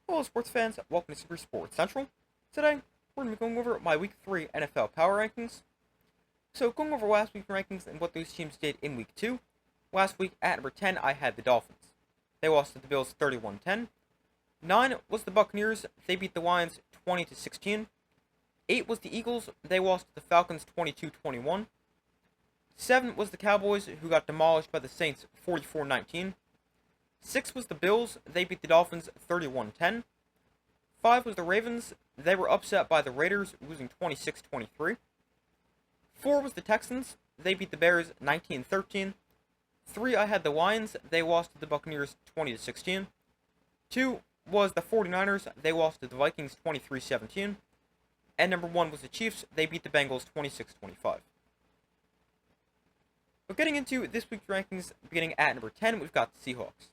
Hello, sports fans. Welcome to Super Sports Central. Today, we're going to be going over my Week 3 NFL Power Rankings. So, going over last week's rankings and what those teams did in Week 2. Last week, at number 10, I had the Dolphins. They lost to the Bills 31-10. 9 was the Buccaneers. They beat the Lions 20-16. 8 was the Eagles. They lost to the Falcons 22-21. 7 was the Cowboys, who got demolished by the Saints 44-19. 6 was the Bills. They beat the Dolphins 31-10. 5 was the Ravens. They were upset by the Raiders, losing 26-23. 4 was the Texans. They beat the Bears 19-13. 3, I had the Lions. They lost to the Buccaneers 20-16. 2 was the 49ers. They lost to the Vikings 23-17. And number 1 was the Chiefs. They beat the Bengals 26-25. But getting into this week's rankings, beginning at number 10, we've got the Seahawks.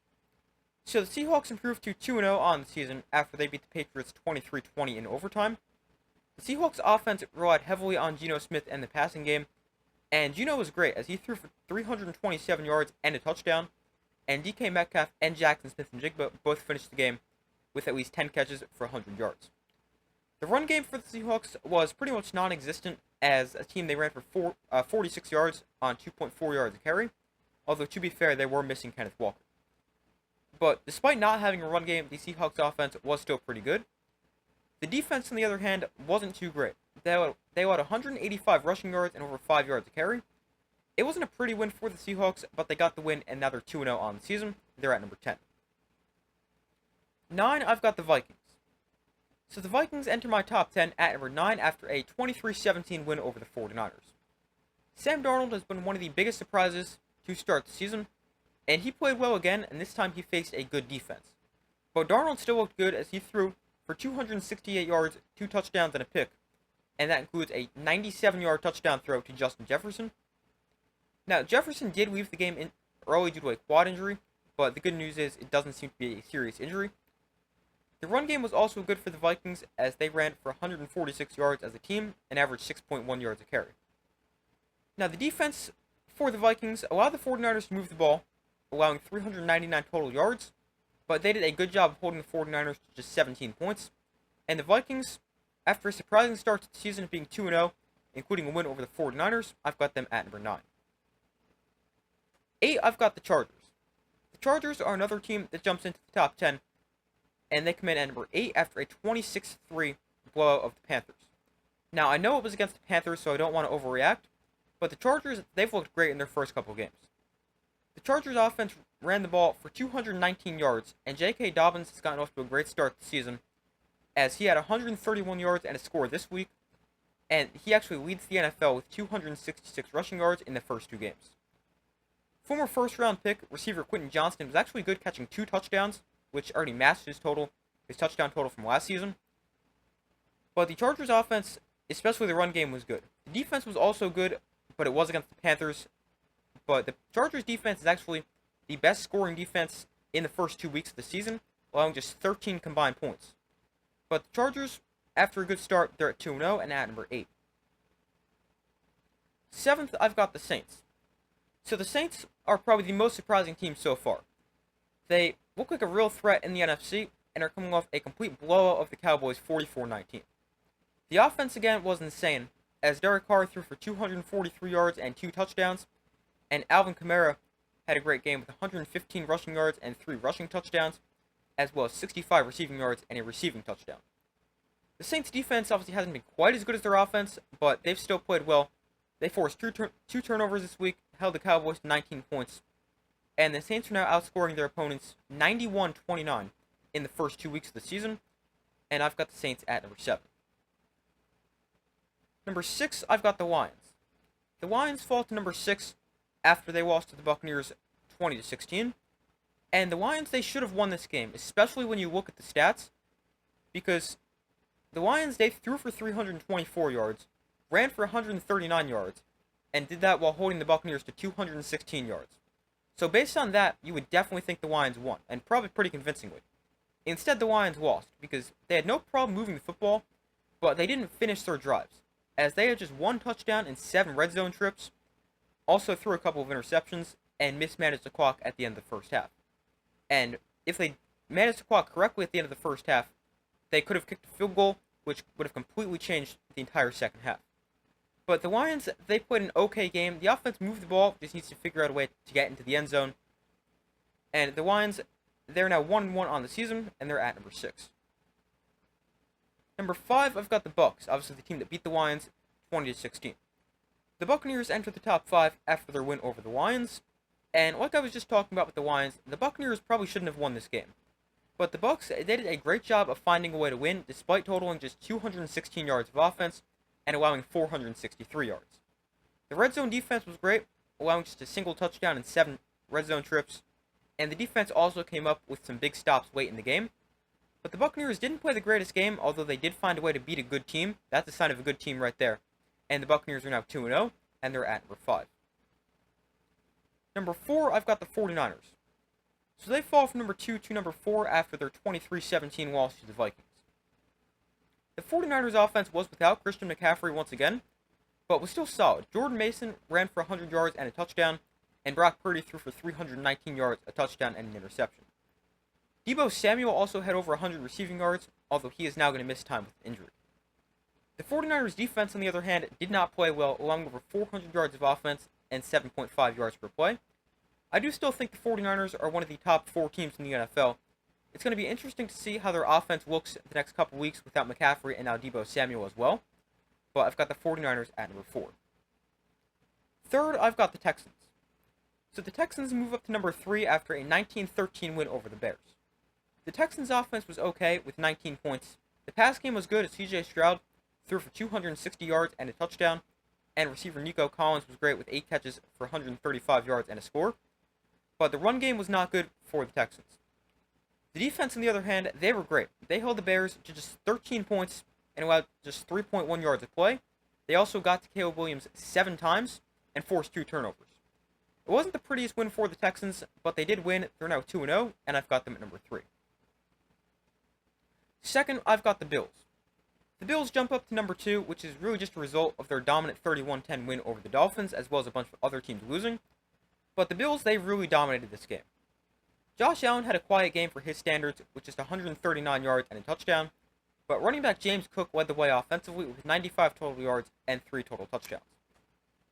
So the Seahawks improved to 2-0 on the season after they beat the Patriots 23-20 in overtime. The Seahawks offense relied heavily on Geno Smith and the passing game, and Geno was great as he threw for 327 yards and a touchdown, and DK Metcalf and Jackson Smith-Njigba both finished the game with at least 10 catches for 100 yards. The run game for the Seahawks was pretty much non-existent. As a team, they ran for 46 yards on 2.4 yards a carry, although to be fair, they were missing Kenneth Walker. But despite not having a run game, the Seahawks offense was still pretty good. The defense, on the other hand, wasn't too great. They allowed 185 rushing yards and over 5 yards a carry. It wasn't a pretty win for the Seahawks, but they got the win, and now they're 2-0 on the season. They're at number 10. 9, I've got the Vikings. So the Vikings enter my top 10 at number 9 after a 23-17 win over the 49ers. Sam Darnold has been one of the biggest surprises to start the season, and he played well again, and this time he faced a good defense. But Darnold still looked good as he threw for 268 yards, 2 touchdowns, and a pick, and that includes a 97-yard touchdown throw to Justin Jefferson. Now, Jefferson did leave the game early due to a quad injury, but the good news is it doesn't seem to be a serious injury. The run game was also good for the Vikings as they ran for 146 yards as a team and averaged 6.1 yards a carry. Now, the defense for the Vikings allowed the 49ers to move the ball, allowing 399 total yards, but they did a good job of holding the 49ers to just 17 points. And the Vikings, after a surprising start to the season being 2-0, including a win over the 49ers, I've got them at number 9. 8, I've got the Chargers. The Chargers are another team that jumps into the top 10, and they come in at number 8 after a 26-3 blowout of the Panthers. Now, I know it was against the Panthers, so I don't want to overreact, but the Chargers, they've looked great in their first couple games. The Chargers offense ran the ball for 219 yards, and J.K. Dobbins has gotten off to a great start this season, as he had 131 yards and a score this week, and he actually leads the NFL with 266 rushing yards in the first 2 games. Former first-round pick, receiver Quentin Johnston, was actually good catching 2 touchdowns, which already matched his touchdown total from last season. But the Chargers offense, especially the run game, was good. The defense was also good, but it was against the Panthers. But the Chargers defense is actually the best scoring defense in the first 2 weeks of the season, allowing just 13 combined points. But the Chargers, after a good start, they're at 2-0 and at number 8. 7th, I've got the Saints. So the Saints are probably the most surprising team so far. They look like a real threat in the NFC and are coming off a complete blowout of the Cowboys 44-19. The offense again was insane, as Derek Carr threw for 243 yards and 2 touchdowns, and Alvin Kamara had a great game with 115 rushing yards and 3 rushing touchdowns, as well as 65 receiving yards and a receiving touchdown. The Saints defense obviously hasn't been quite as good as their offense, but they've still played well. They forced 2 turnovers this week, held the Cowboys to 19 points, and the Saints are now outscoring their opponents 91-29 in the first 2 weeks of the season, and I've got the Saints at number 7. Number 6, I've got the Lions. The Lions fall to number 6 after they lost to the Buccaneers 20-16, and the Lions, they should have won this game, especially when you look at the stats, because the Lions, they threw for 324 yards, ran for 139 yards, and did that while holding the Buccaneers to 216 yards. So based on that, you would definitely think the Lions won, and probably pretty convincingly. Instead, the Lions lost, because they had no problem moving the football, but they didn't finish their drives, as they had just 1 touchdown and 7 red zone trips, also threw a couple of interceptions, and mismanaged the clock at the end of the first half. And if they managed to clock correctly at the end of the first half, they could have kicked a field goal, which would have completely changed the entire second half. But the Lions, they played an okay game. The offense moved the ball, just needs to figure out a way to get into the end zone. And the Lions, they're now 1-1 on the season, and they're at number 6. Number 5, I've got the Bucs, obviously the team that beat the Lions 20-16. The Buccaneers entered the top 5 after their win over the Lions, and like I was just talking about with the Lions, the Buccaneers probably shouldn't have won this game. But the Bucs, they did a great job of finding a way to win, despite totaling just 216 yards of offense and allowing 463 yards. The red zone defense was great, allowing just a single touchdown and 7 red zone trips, and the defense also came up with some big stops late in the game. But the Buccaneers didn't play the greatest game, although they did find a way to beat a good team. That's a sign of a good team right there. And the Buccaneers are now 2-0, and they're at number 5. Number 4, I've got the 49ers. So they fall from number 2 to number 4 after their 23-17 loss to the Vikings. The 49ers offense was without Christian McCaffrey once again, but was still solid. Jordan Mason ran for 100 yards and a touchdown, and Brock Purdy threw for 319 yards, a touchdown, and an interception. Deebo Samuel also had over 100 receiving yards, although he is now going to miss time with injury. The 49ers defense, on the other hand, did not play well, allowing over 400 yards of offense and 7.5 yards per play. I do still think the 49ers are one of the top 4 teams in the NFL. It's going to be interesting to see how their offense looks the next couple weeks without McCaffrey and now Deebo Samuel as well. But I've got the 49ers at number 4. Third, I've got the Texans. So the Texans move up to number 3 after a 19-13 win over the Bears. The Texans' offense was okay with 19 points. The pass game was good as C.J. Stroud threw for 260 yards and a touchdown, and receiver Nico Collins was great with 8 catches for 135 yards and a score. But the run game was not good for the Texans. The defense, on the other hand, they were great. They held the Bears to just 13 points and allowed just 3.1 yards of play. They also got to Caleb Williams 7 times and forced 2 turnovers. It wasn't the prettiest win for the Texans, but they did win. They're now 2-0, and I've got them at number 3. Second, I've got the Bills. The Bills jump up to number 2, which is really just a result of their dominant 31-10 win over the Dolphins, as well as a bunch of other teams losing. But the Bills, they really dominated this game. Josh Allen had a quiet game for his standards, with just 139 yards and a touchdown, but running back James Cook led the way offensively with 95 total yards and 3 total touchdowns.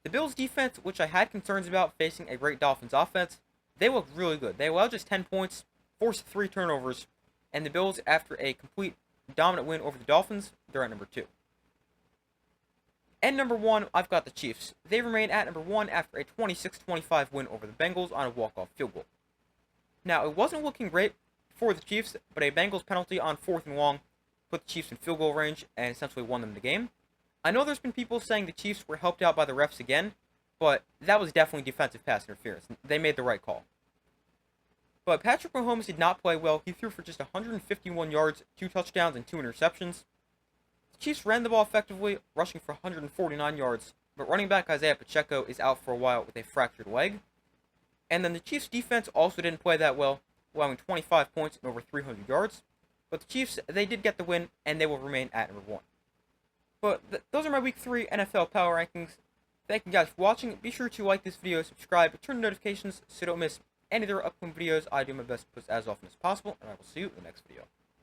The Bills' defense, which I had concerns about facing a great Dolphins offense, they looked really good. They allowed just 10 points, forced 3 turnovers, and the Bills, after a complete dominant win over the Dolphins, they're at number 2. And number 1, I've got the Chiefs. They remain at number 1 after a 26-25 win over the Bengals on a walk-off field goal. Now, it wasn't looking great for the Chiefs, but a Bengals penalty on 4th and long put the Chiefs in field goal range and essentially won them the game. I know there's been people saying the Chiefs were helped out by the refs again, but that was definitely defensive pass interference. They made the right call. But Patrick Mahomes did not play well. He threw for just 151 yards, 2 touchdowns, and 2 interceptions. The Chiefs ran the ball effectively, rushing for 149 yards, but running back Isaiah Pacheco is out for a while with a fractured leg. And then the Chiefs' defense also didn't play that well, allowing 25 points and over 300 yards. But the Chiefs, they did get the win, and they will remain at number 1. But those are my Week 3 NFL Power Rankings. Thank you guys for watching. Be sure to like this video, subscribe, turn notifications so you don't miss any of their upcoming videos. I do my best to post as often as possible, and I will see you in the next video.